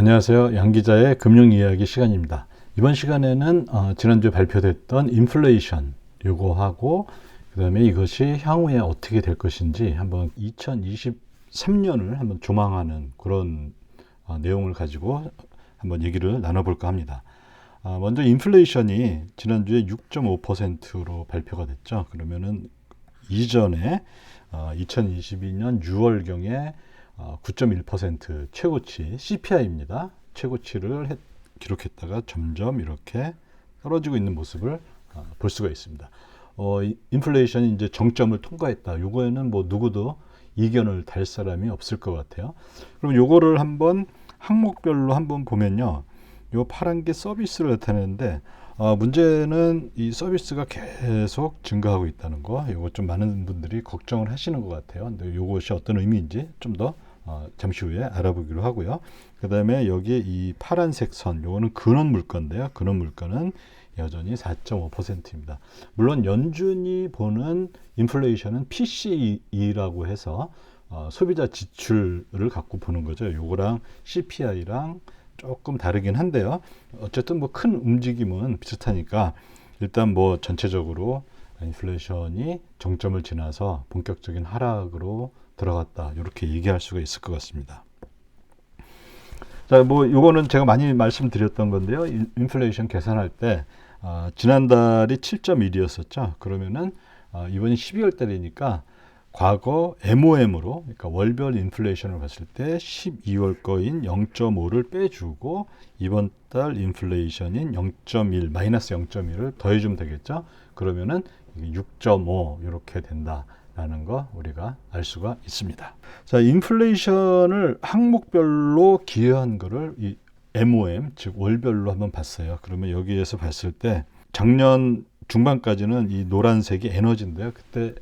안녕하세요. 양 기자의 금융 이야기 시간입니다. 이번 시간에는 지난주에 발표됐던 인플레이션 요거하고 그다음에 이것이 향후에 어떻게 될 것인지 한번 2023년을 한번 조망하는 그런 내용을 가지고 한번 얘기를 나눠볼까 합니다. 먼저 인플레이션이 지난주에 6.5%로 발표가 됐죠. 그러면은 이전에 2022년 6월경에 9.1% 최고치 CPI입니다. 최고치를 기록했다가 점점 이렇게 떨어지고 있는 모습을 볼 수가 있습니다. 인플레이션이 이제 정점을 통과했다. 요거에는 뭐 누구도 이견을 달 사람이 없을 것 같아요. 그럼 요거를 한번 항목별로 한번 보면요. 요 파란 게 서비스를 나타내는데 문제는 이 서비스가 계속 증가하고 있다는 거. 요거 좀 많은 분들이 걱정을 하시는 것 같아요. 근데 요것이 어떤 의미인지 좀 더 잠시 후에 알아보기로 하고요. 그 다음에 여기에 이 파란색 선, 요거는 근원 물가인데요. 근원 물가는 여전히 4.5%입니다. 물론 연준이 보는 인플레이션은 PCE라고 해서 소비자 지출을 갖고 보는 거죠. 요거랑 CPI랑 조금 다르긴 한데요. 어쨌든 뭐 큰 움직임은 비슷하니까 일단 뭐 전체적으로 인플레이션이 정점을 지나서 본격적인 하락으로 들어갔다. 이렇게 얘기할 수가 있을 것 같습니다. 자, 뭐 요거는 제가 많이 말씀드렸던 건데요. 인플레이션 계산할 때 지난달이 7.1이었었죠. 그러면은 이번이 12월 달이니까 과거 MOM으로 그러니까 월별 인플레이션을 봤을 때 12월 거인 0.5를 빼주고 이번 달 인플레이션인 0.1 마이너스 0.1을 더해주면 되겠죠. 그러면은 6.5 이렇게 된다라는 거 우리가 알 수가 있습니다. 자, 인플레이션을 항목별로 기여한 거를 이 MOM 즉 월별로 한번 봤어요. 그러면 여기에서 봤을 때 작년 중반까지는 이 노란색이 에너지인데요. 그때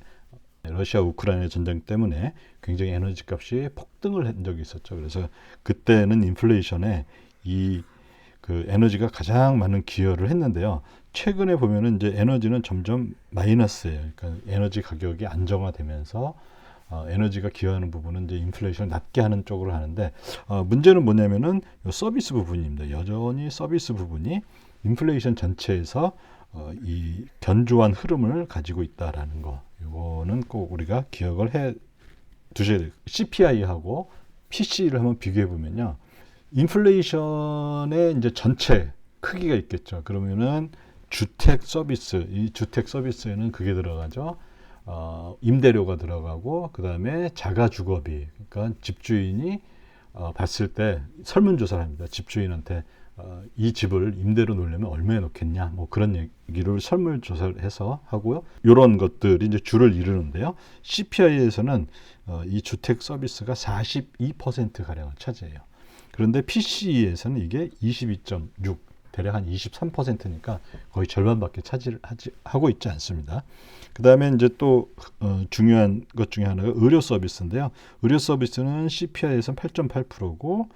러시아 우크라이나 전쟁 때문에 굉장히 에너지 값이 폭등을 한 적이 있었죠. 그래서 그때는 인플레이션에 이 그 에너지가 가장 많은 기여를 했는데요. 최근에 보면은 이제 에너지는 점점 마이너스예요. 그러니까 에너지 가격이 안정화되면서 에너지가 기여하는 부분은 이제 인플레이션을 낮게 하는 쪽으로 하는데 문제는 뭐냐면은 요 서비스 부분입니다. 여전히 서비스 부분이 인플레이션 전체에서 이 견조한 흐름을 가지고 있다라는 거. 이거는 꼭 우리가 기억을 해 두셔야 돼요. CPI하고 PC를 한번 비교해 보면요. 인플레이션의 이제 전체 크기가 있겠죠. 그러면은 주택 서비스, 이 주택 서비스에는 그게 들어가죠. 임대료가 들어가고 그 다음에 자가주거비, 그러니까 집주인이 봤을 때 설문조사를 합니다. 집주인한테 이 집을 임대로 놓으려면 얼마에 놓겠냐, 뭐 그런 얘기를 설문조사를 해서 하고요. 이런 것들이 이제 주를 이루는데요. CPI에서는 이 주택 서비스가 42% 가량을 차지해요. 그런데 PCE에서는 이게 22.6, 대략 한 23%니까 거의 절반밖에 차지하고 있지 않습니다. 그 다음에 이제 또 중요한 것 중에 하나가 의료 서비스인데요. 의료 서비스는 CPI에서는 8.8%고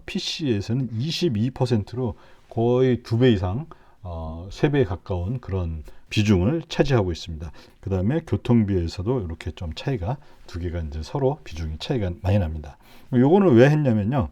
PC에서는 22%로 거의 2배 이상 3배에 가까운 그런 비중을 차지하고 있습니다. 그 다음에 교통비에서도 이렇게 좀 차이가 두 개가 이제 서로 비중이 차이가 많이 납니다. 요거는 왜 했냐면요.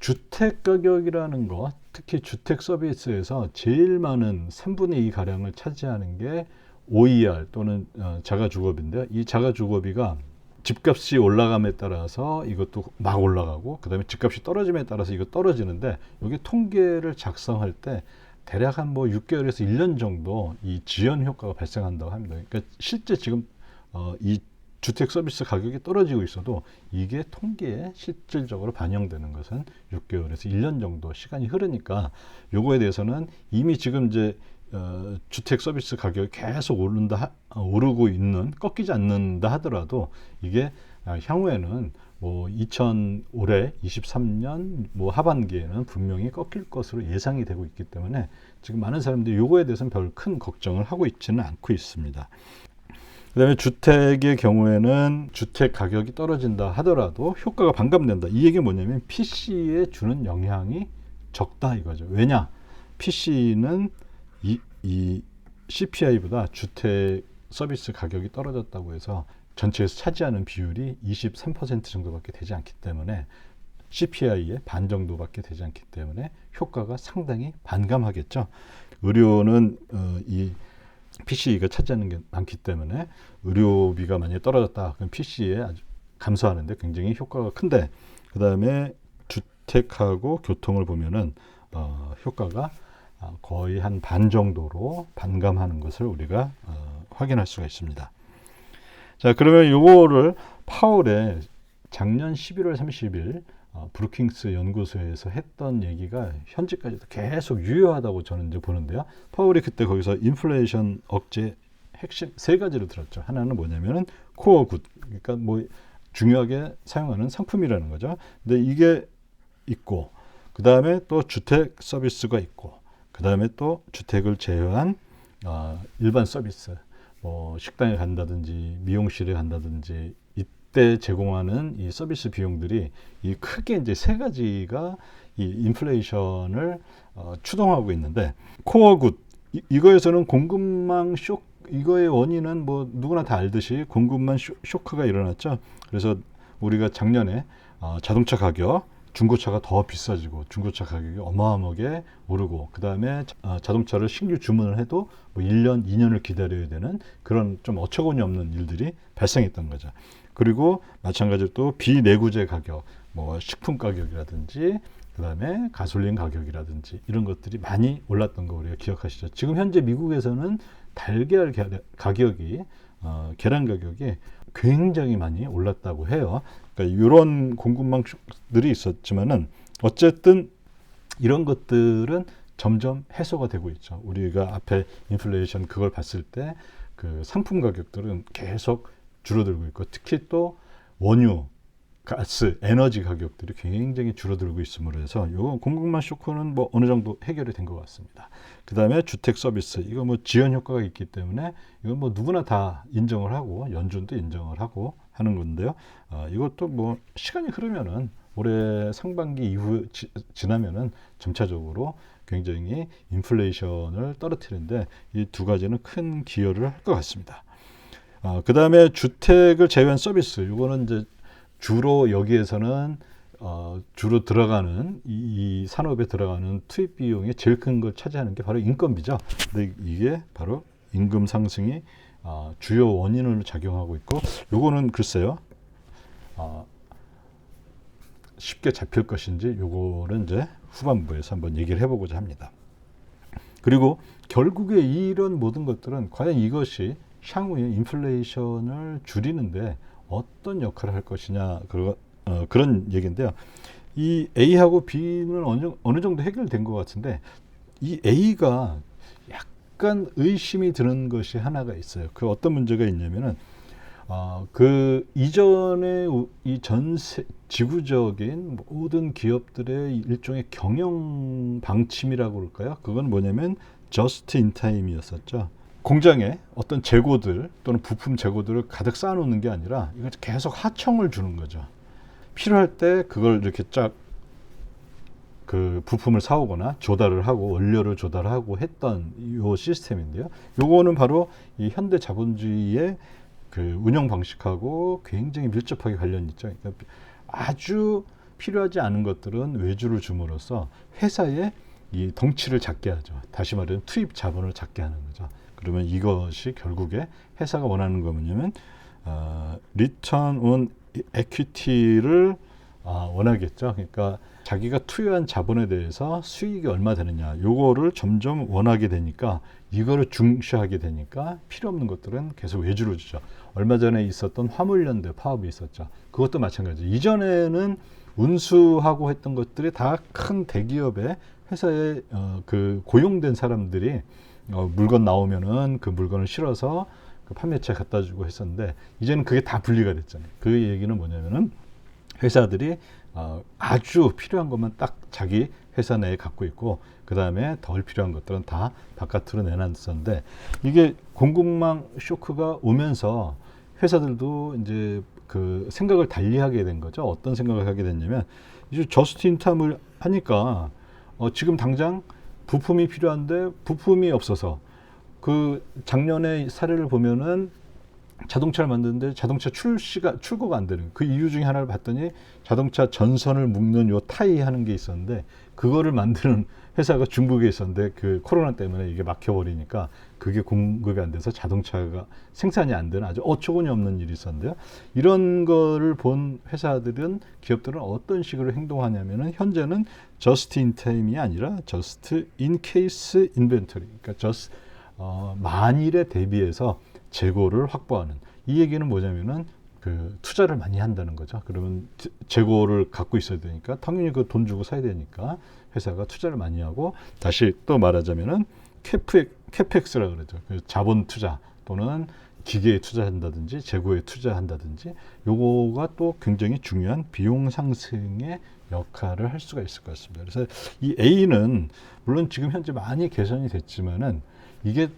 주택 가격이라는 거, 특히 주택 서비스에서 제일 많은 3분의 2 가량을 차지하는 게 OER 또는 자가주거비인데요. 이 자가주거비가 집값이 올라감에 따라서 이것도 막 올라가고 그 다음에 집값이 떨어짐에 따라서 이거 떨어지는데 여기 통계를 작성할 때 대략 한 뭐 6개월에서 1년 정도 이 지연 효과가 발생한다고 합니다. 그러니까 실제 지금 이 주택 서비스 가격이 떨어지고 있어도 이게 통계에 실질적으로 반영되는 것은 6개월에서 1년 정도 시간이 흐르니까 요거에 대해서는 이미 지금 이제 주택 서비스 가격이 계속 오르고 있는, 꺾이지 않는다 하더라도 이게 향후에는 뭐 올해 23년 뭐 하반기에는 분명히 꺾일 것으로 예상이 되고 있기 때문에 지금 많은 사람들이 요거에 대해서는 별 큰 걱정을 하고 있지는 않고 있습니다. 그 다음에 주택의 경우에는 주택 가격이 떨어진다 하더라도 효과가 반감된다. 이 얘기는 뭐냐면 PC에 주는 영향이 적다 이거죠. 왜냐? PC는 이 CPI보다 주택 서비스 가격이 떨어졌다고 해서 전체에서 차지하는 비율이 23% 정도밖에 되지 않기 때문에 CPI의 반 정도밖에 되지 않기 때문에 효과가 상당히 반감하겠죠. 의료는 이 PCE가 차지하는 게 많기 때문에 의료비가 만약에 떨어졌다, 그럼 PC에 아주 감소하는데 굉장히 효과가 큰데, 그 다음에 주택하고 교통을 보면은 효과가 거의 한 반 정도로 반감하는 것을 우리가 확인할 수가 있습니다. 자, 그러면 이거를 파월의 작년 11월 30일 브루킹스 연구소에서 했던 얘기가 현재까지도 계속 유효하다고 저는 이제 보는데요. 파월이 그때 거기서 인플레이션 억제 핵심 세 가지를 들었죠. 하나는 뭐냐면은 코어 굿, 그러니까 뭐 중요하게 사용하는 상품이라는 거죠. 근데 이게 있고, 그 다음에 또 주택 서비스가 있고, 그 다음에 또 주택을 제외한 일반 서비스, 뭐 식당에 간다든지 미용실에 간다든지 이때 제공하는 이 서비스 비용들이 이 크게 이제 세 가지가 이 인플레이션을 추동하고 있는데, 코어 굿 이거에서는 공급망 쇼크, 이거의 원인은 뭐 누구나 다 알듯이 공급망 쇼크가 일어났죠. 그래서 우리가 작년에 자동차 가격, 중고차가 더 비싸지고 중고차 가격이 어마어마하게 오르고, 그 다음에 자동차를 신규 주문을 해도 뭐 1년, 2년을 기다려야 되는 그런 좀 어처구니 없는 일들이 발생했던 거죠. 그리고 마찬가지로 또 비내구재 가격, 뭐 식품 가격이라든지 그 다음에 가솔린 가격이라든지 이런 것들이 많이 올랐던 거 우리가 기억하시죠. 지금 현재 미국에서는 달걀 가격이 계란 가격이 굉장히 많이 올랐다고 해요. 그러니까 이런 공급망들이 있었지만은 어쨌든 이런 것들은 점점 해소가 되고 있죠. 우리가 앞에 인플레이션 그걸 봤을 때 그 상품 가격들은 계속 줄어들고 있고, 특히 또 원유, 가스, 에너지 가격들이 굉장히 줄어들고 있음으로 해서 이 공급망 쇼크는 뭐 어느 정도 해결이 된 것 같습니다. 그 다음에 주택 서비스, 이거 뭐 지연 효과가 있기 때문에 이건 뭐 누구나 다 인정을 하고 연준도 인정을 하고 하는 건데요. 이것도 뭐 시간이 흐르면은 올해 상반기 이후 지나면은 점차적으로 굉장히 인플레이션을 떨어뜨리는데 이 두 가지는 큰 기여를 할 것 같습니다. 그 다음에 주택을 제외한 서비스, 이거는 이제 주로 여기에서는 주로 들어가는 이 산업에 들어가는 투입 비용이 제일 큰 걸 차지하는 게 바로 인건비죠. 근데 이게 바로 임금 상승이 주요 원인으로 작용하고 있고, 요거는 글쎄요 쉽게 잡힐 것인지 요거는 이제 후반부에서 한번 얘기를 해보고자 합니다. 그리고 결국에 이런 모든 것들은 과연 이것이 향후에 인플레이션을 줄이는데 어떤 역할을 할 것이냐, 그런 얘기인데요. 이 A하고 B는 어느 정도 해결된 것 같은데, 이 A가 약간 의심이 드는 것이 하나가 있어요. 그 어떤 문제가 있냐면은 그 이전에 이 지구적인 모든 기업들의 일종의 경영 방침이라고 그럴까요? 그건 뭐냐면 just in time이었었죠. 공장에 어떤 재고들 또는 부품 재고들을 가득 쌓아놓는 게 아니라 이걸 계속 하청을 주는 거죠. 필요할 때 그걸 이렇게 쫙 그 부품을 사오거나 조달을 하고 원료를 조달하고 했던 이 시스템인데요. 요거는 바로 이 현대 자본주의의 그 운영 방식하고 굉장히 밀접하게 관련이 있죠. 그러니까 아주 필요하지 않은 것들은 외주를 줌으로써 회사의 이 덩치를 작게 하죠. 다시 말하면 투입 자본을 작게 하는 거죠. 그러면 이것이 결국에 회사가 원하는 거 뭐냐면 리턴 온 에퀴티를 원하겠죠. 그러니까 자기가 투여한 자본에 대해서 수익이 얼마 되느냐, 요거를 점점 원하게 되니까 이거를 중시하게 되니까 필요 없는 것들은 계속 외주로 주죠. 얼마 전에 있었던 화물연대 파업이 있었죠. 그것도 마찬가지. 이전에는 운수하고 했던 것들이 다 큰 대기업의 회사에 그 고용된 사람들이 물건 나오면은 그 물건을 실어서 그 판매처에 갖다 주고 했었는데, 이제는 그게 다 분리가 됐잖아요. 그 얘기는 뭐냐면은 회사들이 아주 필요한 것만 딱 자기 회사 내에 갖고 있고, 그 다음에 덜 필요한 것들은 다 바깥으로 내놨었는데, 이게 공급망 쇼크가 오면서 회사들도 이제 그 생각을 달리하게 된 거죠. 어떤 생각을 하게 됐냐면, 이제 저스트인타임을 하니까 지금 당장 부품이 필요한데 부품이 없어서, 그 작년의 사례를 보면은 자동차를 만드는데 자동차 출고가 안 되는 그 이유 중에 하나를 봤더니 자동차 전선을 묶는 요 타이 하는 게 있었는데 그거를 만드는 회사가 중국에 있었는데 그 코로나 때문에 이게 막혀버리니까 그게 공급이 안 돼서 자동차가 생산이 안 되는 아주 어처구니 없는 일이 있었는데요. 이런 거를 본 회사들은 기업들은 어떤 식으로 행동하냐면은 현재는 just in time이 아니라 just in case inventory, 그러니까 just 만일에 대비해서 재고를 확보하는. 이 얘기는 뭐냐면은 그 투자를 많이 한다는 거죠. 그러면 재고를 갖고 있어야 되니까 당연히 그 돈 주고 사야 되니까 회사가 투자를 많이 하고, 다시 또 말하자면은 캐펙스라 그러죠. 그 자본 투자 또는 기계에 투자한다든지 재고에 투자한다든지 요거가 또 굉장히 중요한 비용 상승의 역할을 할 수가 있을 것 같습니다. 그래서 이 A는 물론 지금 현재 많이 개선이 됐지만은 이게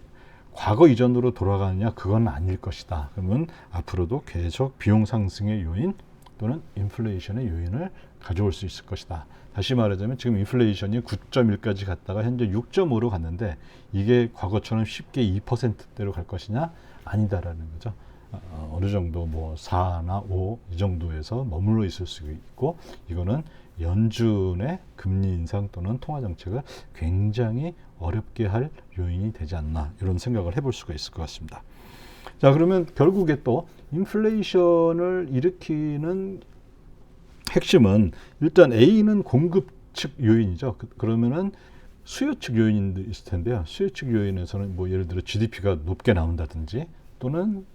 과거 이전으로 돌아가느냐, 그건 아닐 것이다. 그러면 앞으로도 계속 비용 상승의 요인 또는 인플레이션의 요인을 가져올 수 있을 것이다. 다시 말하자면 지금 인플레이션이 9.1까지 갔다가 현재 6.5로 갔는데 이게 과거처럼 쉽게 2%대로 갈 것이냐? 아니다라는 거죠. 어느 정도 뭐 4나 5 이 정도에서 머물러 있을 수 있고, 이거는 연준의 금리 인상 또는 통화 정책을 굉장히 어렵게 할 요인이 되지 않나, 이런 생각을 해볼 수가 있을 것 같습니다. 자, 그러면 결국에 또 인플레이션을 일으키는 핵심은 일단 A는 공급 측 요인이죠. 그러면은 수요 측 요인도 있을 텐데요. 수요 측 요인에서는 뭐 예를 들어 GDP가 높게 나온다든지 또는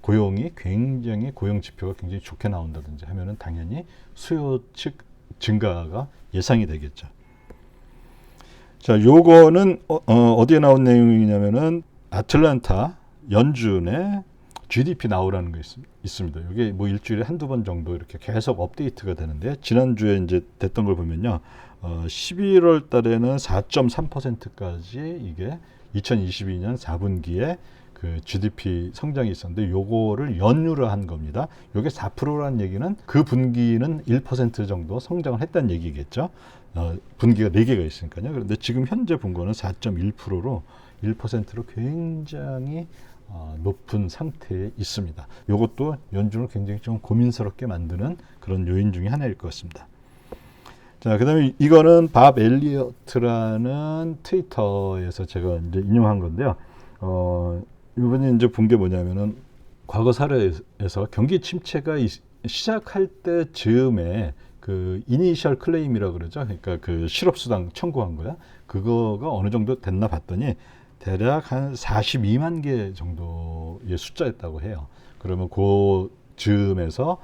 고용이 굉장히 고용 지표가 굉장히 좋게 나온다든지 하면은 당연히 수요 측 증가가 예상이 되겠죠. 자, 요거는 어디에 나온 내용이냐면은 아틀란타 연준의 GDP 나오라는 거 있습니다. 이게 뭐 일주일에 한두 번 정도 이렇게 계속 업데이트가 되는데, 지난주에 이제 됐던 걸 보면요. 11월 달에는 4.3%까지 이게 2022년 4분기에 그 GDP 성장이 있었는데 요거를 연유로 한 겁니다. 요게 4%라는 얘기는 그 분기는 1% 정도 성장을 했다는 얘기겠죠. 분기가 4개가 있으니까요. 그런데 지금 현재 본 거는 4.1%로 1%로 굉장히 높은 상태에 있습니다. 이것도 연준을 굉장히 좀 고민스럽게 만드는 그런 요인 중에 하나일 것 같습니다. 자, 그다음에 이거는 밥 엘리어트라는 트위터에서 제가 이제 인용한 건데요. 이번에 이제 본 게 뭐냐면은 과거 사례에서 경기 침체가 시작할 때 즈음에 그 이니셜 클레임이라고 그러죠. 그러니까 그 실업수당 청구한 거야. 그거가 어느 정도 됐나 봤더니 대략 한 42만 개 정도의 숫자였다고 해요. 그러면 그 즈음에서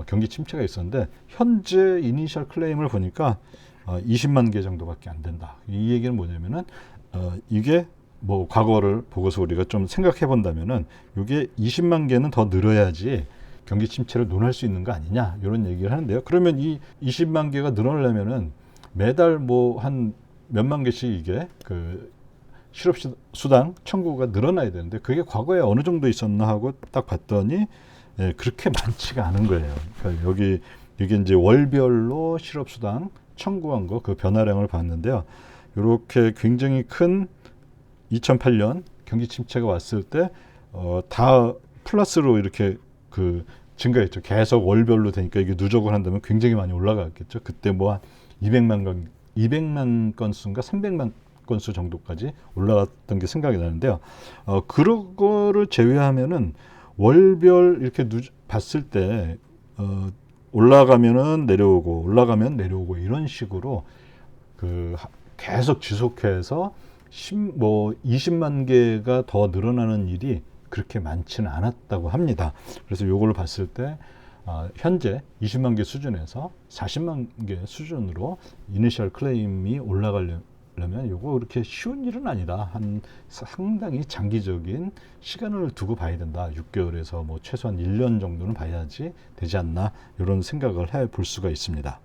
경기 침체가 있었는데 현재 이니셜 클레임을 보니까 20만 개 정도밖에 안 된다. 이 얘기는 뭐냐면은 이게 뭐 과거를 보고서 우리가 좀 생각해 본다면은 이게 20만 개는 더 늘어야지 경기 침체를 논할 수 있는 거 아니냐, 이런 얘기를 하는데요. 그러면 이 20만 개가 늘어나려면은 매달 뭐 한 몇만 개씩 이게 그 실업수당 청구가 늘어나야 되는데 그게 과거에 어느 정도 있었나 하고 딱 봤더니 그렇게 많지가 않은 거예요. 그러니까 이게 이제 월별로 실업수당 청구한 거 그 변화량을 봤는데요. 이렇게 굉장히 큰 2008년 경기 침체가 왔을 때 다 플러스로 이렇게 그 증가했죠. 계속 월별로 되니까 이게 누적을 한다면 굉장히 많이 올라갔겠죠. 그때 뭐 한 200만 건수인가 300만 건수 정도까지 올라갔던 게 생각이 나는데요. 그런 거를 제외하면은 월별 이렇게 봤을 때 올라가면은 내려오고 올라가면 내려오고 이런 식으로 그 계속 지속해서 뭐 20만 개가 더 늘어나는 일이 그렇게 많지는 않았다고 합니다. 그래서 이걸 봤을 때 현재 20만 개 수준에서 40만 개 수준으로 이니셜 클레임이 올라가려면 이거 그렇게 쉬운 일은 아니다. 한 상당히 장기적인 시간을 두고 봐야 된다. 6개월에서 뭐 최소한 1년 정도는 봐야지 되지 않나, 이런 생각을 해 볼 수가 있습니다.